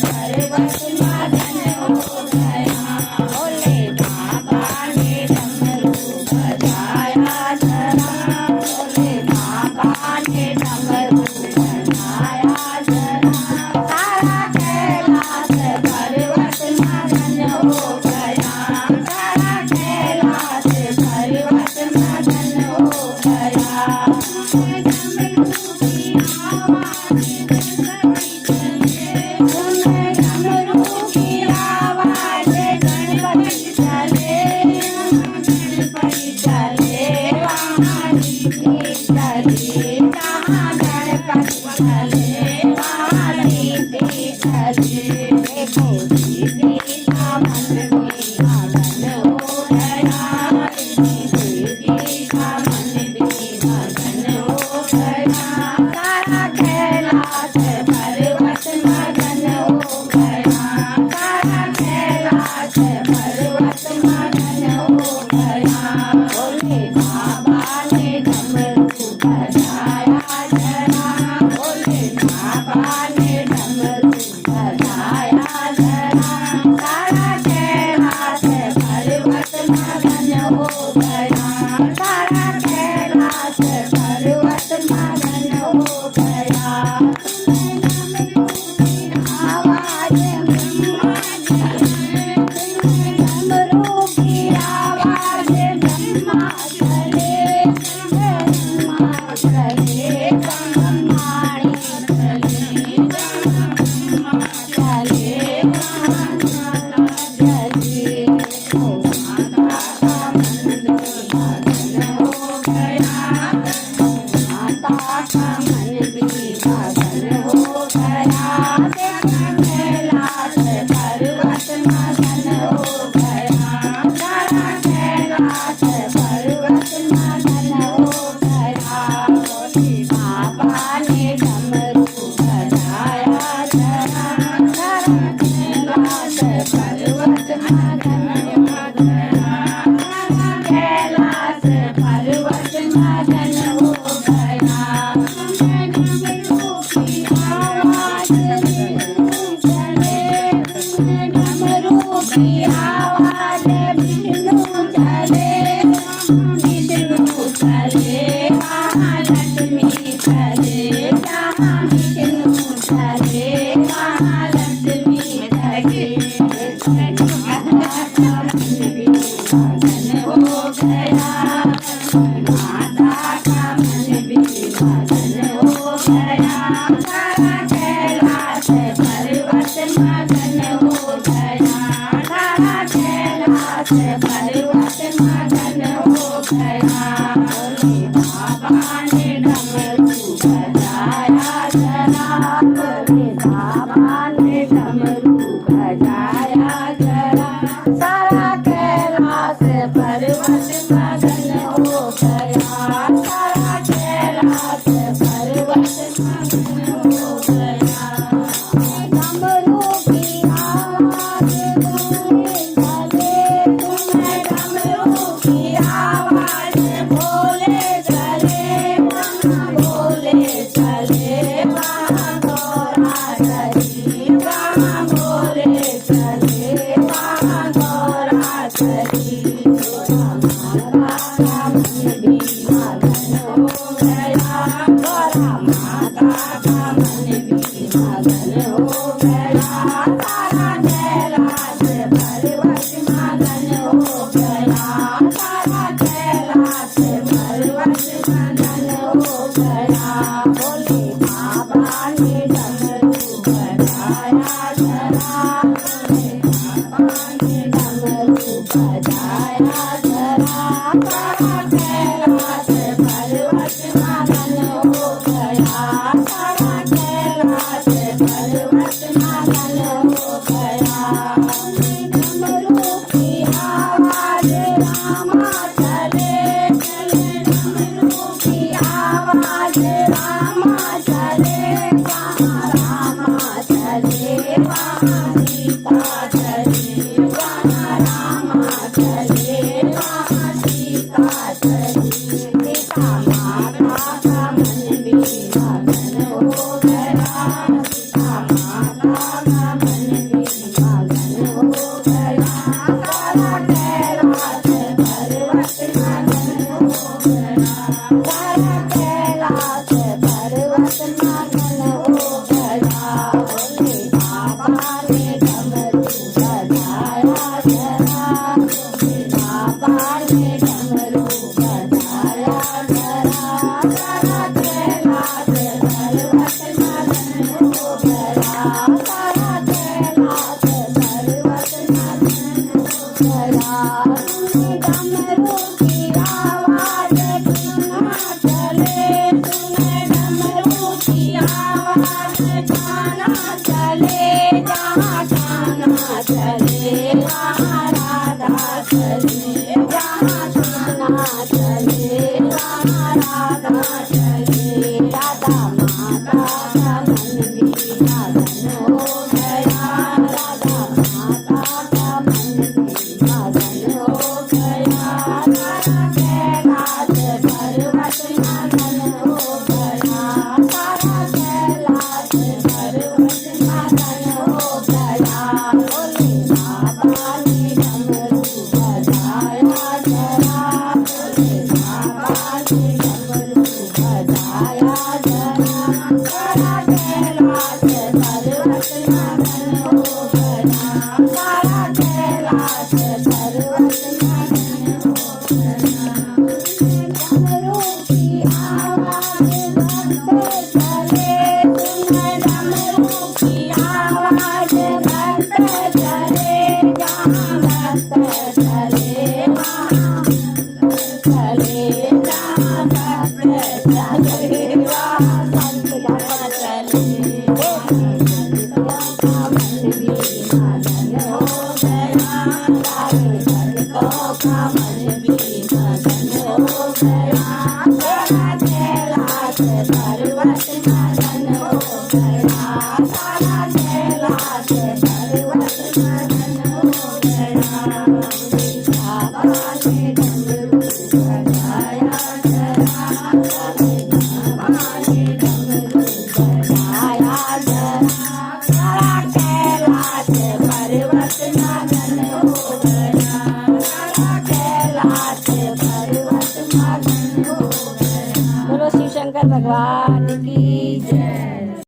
Thank you. जहाँ कान्हा चले वहाँ राधा चले, जहाँ कान्हा चले वहाँ राधा चले। राधा माता का मन भी मगन हो गया, राधा माता का मन भी मगन हो गया। सारा कैलाश पर्वत मगन हो गया, सारा कैलाश पर्वत मगन हो गया। बोले बाबा ने डमरू बजाया जरा, बोले बाबा ने डमरू बजाया जरा। सारा कैलाश पर्वत मगन हो गया, सारा कैलाश पर्वत मगन हो गया। डमरू की आवाज भक्त चले, सुन डमरू की आवाज भक्त चले, जहाँ भक्त चले वहाँ चले, जहाँ भक्त चले वहाँ संत जहाँ चले। का मन भी मगन हो गया, सारे भक्तों का मन भी मगन हो गया। सारा कैलाश पर्वत मगन हो गया, सारा कैलाश पर्वत मगन हो गया। बाबा ने डमरू बजाया जरा, बाबा ने डमरू बजाया जरा। सारा कैलाश पर्वत मगन हो गया, सारा कैलाश पर्वत मगन हो गया। बोलो शिव शंकर भगवान।